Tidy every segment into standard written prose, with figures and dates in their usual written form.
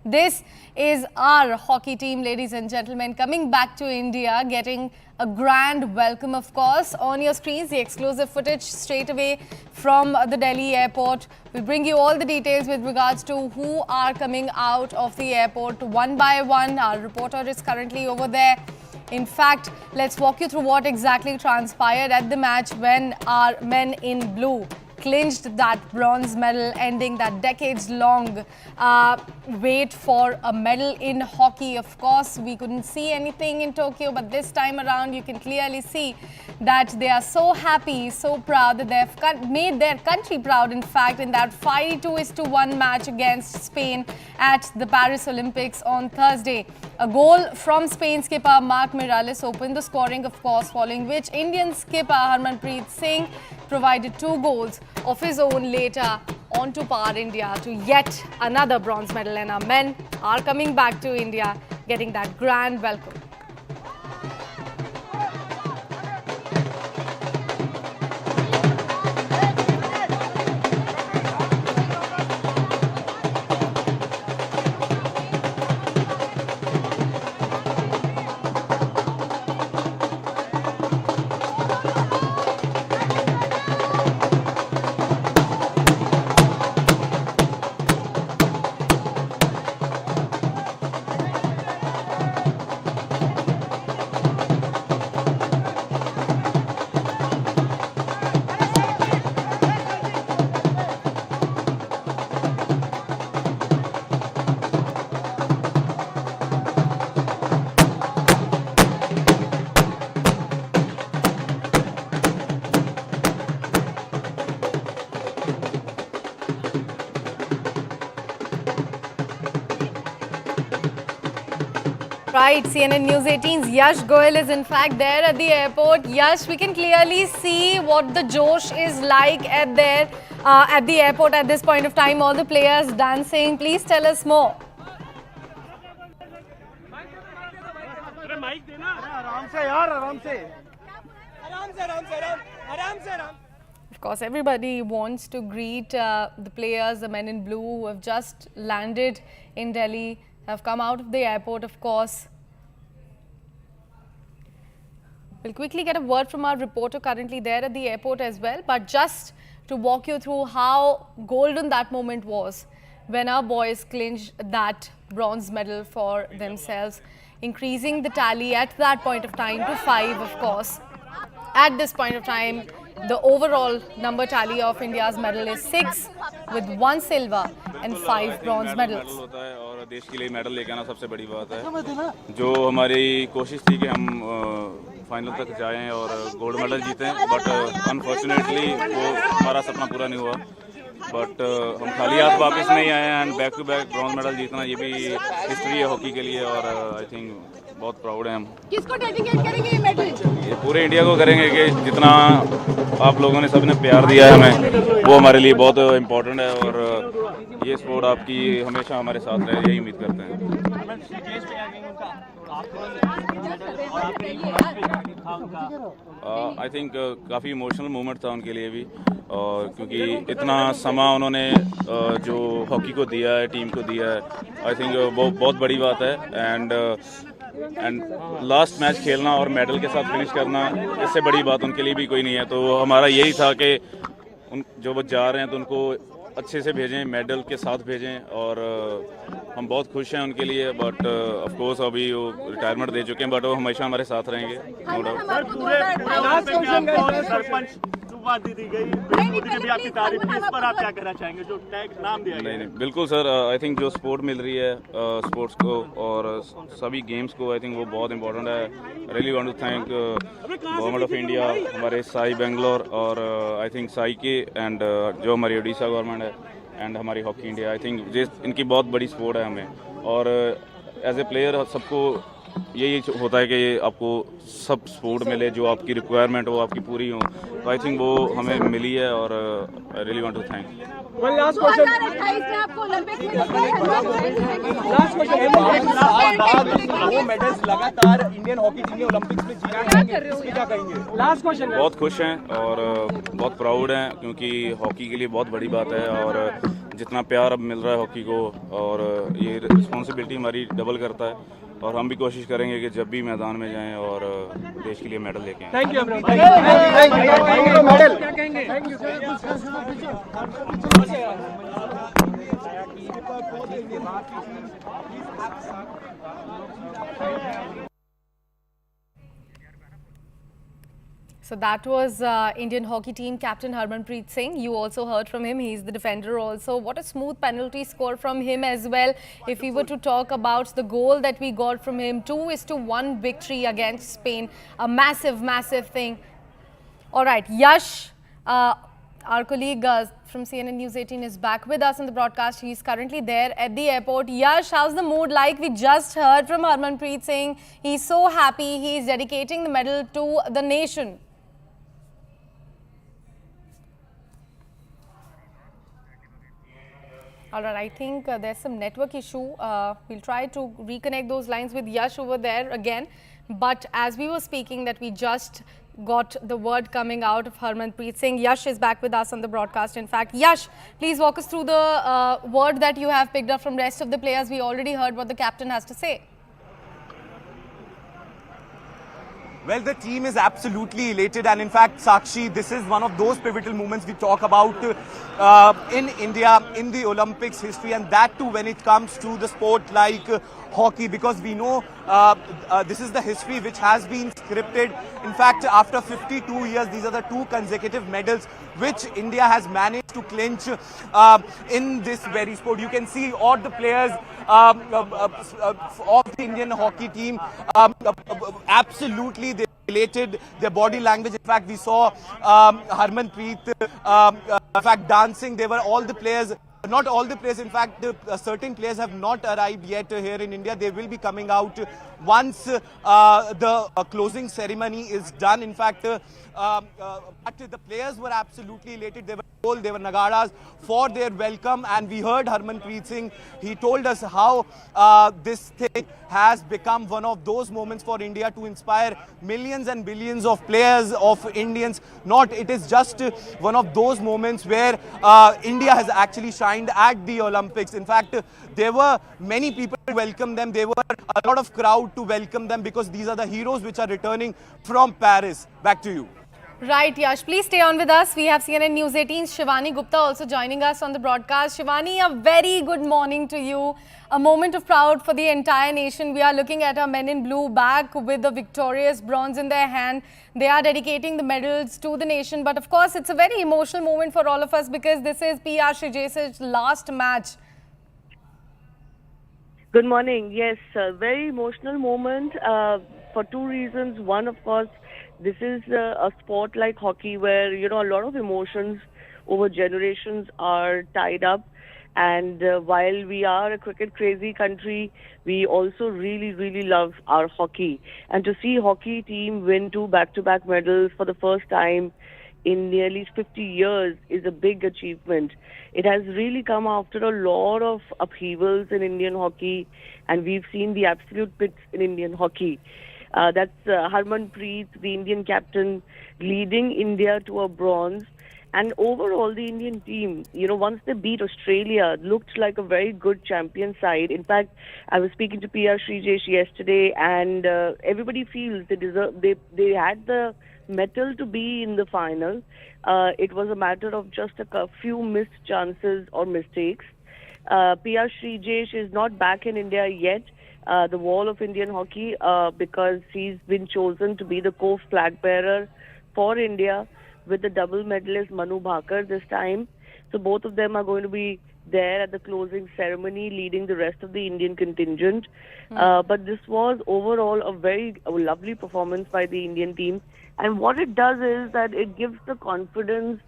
This is our hockey team, ladies and gentlemen, coming back to India, getting a grand welcome, of course. On your screens, the exclusive footage straight away from the Delhi airport. We'll bring you all the details with regards to who are coming out of the airport one by one. Our reporter is currently over there. In fact, let's walk you through what exactly transpired at the match when our men in blue clinched that bronze medal, ending that decades-long wait for a medal in hockey. Of course, we couldn't see anything in Tokyo, but this time around you can clearly see that they are so happy, so proud that they've made their country proud, in fact, in that 5-2-1 match against Spain at the Paris Olympics on Thursday. A goal from Spain skipper Marc Miralles opened the scoring, of course, following which Indian skipper Harmanpreet Singh provided 2 goals of his own later on to power India to yet another bronze medal, and our men are coming back to India getting that grand welcome. Right, CNN News 18's Yash Goyal is in fact there at the airport. Yash, we can clearly see what the Josh is like at the airport at this point of time. All the players dancing. Please tell us more. Of course, everybody wants to greet the players, the men in blue who have just landed in Delhi, have come out of the airport, of course. We'll quickly get a word from our reporter currently there at the airport as well, but just to walk you through how golden that moment was when our boys clinched that bronze medal for themselves, increasing the tally at that point of time to 5, of course. At this point of time, the overall number tally of India's medal is 6, with 1 silver and 5 bronze medals. और देश के लिए medal लेके आना सबसे बड़ी बात है। जो हमारी कोशिश थी कि हम फाइनल तक जाएं और गोल्ड मेडल जीतें, बट अनफॉर्चुनेटली वो हमारा सपना पूरा नहीं हुआ। बट हम खाली हाथ वापस नहीं आए हैं and back to back bronze medal जीतना ये भी हिस्ट्री है हॉकी के लिए, और आई थिंक बहुत प्राउड हैं हम। किसको डेडिकेट करेंगे ये मेडल? ये पूरे इंडिया को करेंगे कि जितना आप लोगों ने सबने प्यार दिया है हमें, वो हमारे लिए बहुत इम्पोर्टेंट है, और ये स्पोर्ट आपकी हमेशा हमारे साथ रहे, यही उम्मीद करते हैं। आई थिंक काफ़ी इमोशनल मोमेंट था उनके लिए भी, और क्योंकि इतना समा उन्होंने जो हॉकी को दिया है, टीम को दिया है, आई थिंक वो बहुत बड़ी बात है। एंड लास्ट मैच खेलना और मेडल के साथ फिनिश करना, इससे बड़ी बात उनके लिए भी कोई नहीं है। तो हमारा यही था कि जो वो जा रहे हैं तो उनको अच्छे से भेजें, मेडल के साथ भेजें, और हम बहुत खुश हैं उनके लिए। बट ऑफ कोर्स अभी वो रिटायरमेंट दे चुके हैं, बट वो हमेशा हमारे साथ रहेंगे, नो डाउट। दी गई मोदी ने भी आपकी तारीफ की, इस पर आप क्या कहना चाहेंगे जो टैग नाम दिया? नहीं, बिल्कुल सर, आई थिंक जो सपोर्ट मिल रही है स्पोर्ट्स को और सभी गेम्स को, आई थिंक वो बहुत इंपॉर्टेंट है। Really want to thank government of India, हमारे साई बेंगलोर, और आई थिंक साई के एंड जो हमारी उड़ीसा गवर्नमेंट है एंड हमारी हॉकी इंडिया, आई थिंक इनकी बहुत बड़ी सपोर्ट है हमें। और एज ए प्लेयर सबको यही होता है कि आपको सब सपोर्ट मिले, जो आपकी रिक्वायरमेंट हो आपकी पूरी हो, तो आई थिंक वो हमें मिली है, और I really want to thank. 2028 में आपको ओलंपिक में वो मेडल्स लगातार इंडियन हॉकी टीम ने ओलंपिक्स में जीता है, इसमें क्या कहेंगे? Last question. बहुत खुश हैं और बहुत प्राउड हैं, क्योंकि हॉकी के लिए बहुत बड़ी बात है, और जितना प्यार अब मिल रहा है हॉकी को, और ये रिस्पॉन्सिबिलिटी हमारी डबल करता है, और हम भी कोशिश करेंगे कि जब भी मैदान में जाएं और देश के लिए मेडल लेके आएं। Thank you medal. क्या कहेंगे? So that was Indian hockey team captain Harmanpreet Singh. You also heard from him. He's the defender also. What a smooth penalty score from him as well. If we were to talk about the goal that we got from him, 2-1 victory against Spain. A massive, massive thing. All right, Yash, our colleague from CNN News 18 is back with us in the broadcast. He's currently there at the airport. Yash, how's the mood like? We just heard from Harmanpreet Singh. He's so happy. He's dedicating the medal to the nation. All right, I think there's some network issue. We'll try to reconnect those lines with Yash over there again. But as we were speaking that we just got the word coming out of Harmanpreet Singh, Yash is back with us on the broadcast. In fact, Yash, please walk us through the word that you have picked up from rest of the players. We already heard what the captain has to say. Well, the team is absolutely elated, and in fact, Sakshi, this is one of those pivotal moments we talk about in India, in the Olympics history, and that too when it comes to the sport like hockey, because we know this is the history which has been scripted. In fact, after 52 years, these are the 2 consecutive medals which India has managed to clinch in this very sport. You can see all the players of the Indian hockey team absolutely elated, their body language. In fact, we saw Harmanpreet in fact dancing. They were all the players. Not all the players, in fact, certain players have not arrived yet here in India. They will be coming out once the closing ceremony is done. In fact, but the players were absolutely elated. They were told, they were nagaras for their welcome, and we heard Harmanpreet Singh. He told us how this thing has become one of those moments for India to inspire millions and billions of players, of Indians. It is just one of those moments where India has actually shined at the Olympics. In fact, there were many people to welcome them. There were a lot of crowd to welcome them, because these are the heroes which are returning from Paris. Back to you. Right, Yash. Please stay on with us. We have CNN News 18's Shivani Gupta also joining us on the broadcast. Shivani, a very good morning to you. A moment of pride for the entire nation. We are looking at our men in blue back with the victorious bronze in their hand. They are dedicating the medals to the nation. But of course, it's a very emotional moment for all of us, because this is PR Srijesh's last match. Good morning. Yes, a very emotional moment for 2 reasons. One, of course, this is a sport like hockey where, you know, a lot of emotions over generations are tied up. And while we are a cricket crazy country, we also really, really love our hockey. And to see hockey team win 2 back-to-back medals for the first time in nearly 50 years is a big achievement. It has really come after a lot of upheavals in Indian hockey, and we've seen the absolute pits in Indian hockey. That's Harmanpreet, the Indian captain, leading India to a bronze. And overall, the Indian team, you know, once they beat Australia, looked like a very good champion side. In fact, I was speaking to PR Srijesh yesterday, and everybody feels they deserve. They had the metal to be in the final. It was a matter of just a few missed chances or mistakes. PR Srijesh is not back in India yet. The wall of Indian hockey, because he's been chosen to be the co-flag bearer for India with the double medalist Manu Bhakar this time. So both of them are going to be there at the closing ceremony, leading the rest of the Indian contingent. But this was overall a lovely performance by the Indian team. And what it does is that it gives the confidence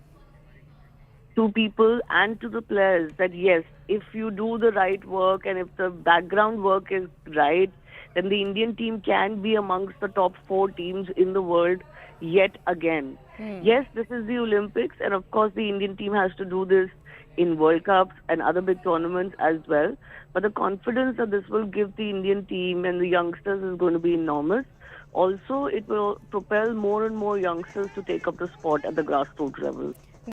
to people and to the players that yes, if you do the right work and if the background work is right, then the Indian team can be amongst the top 4 teams in the world yet again. Yes, this is the Olympics, and of course the Indian team has to do this in World Cups and other big tournaments as well. But the confidence that this will give the Indian team and the youngsters is going to be enormous. Also, it will propel more and more youngsters to take up the sport at the grassroots level.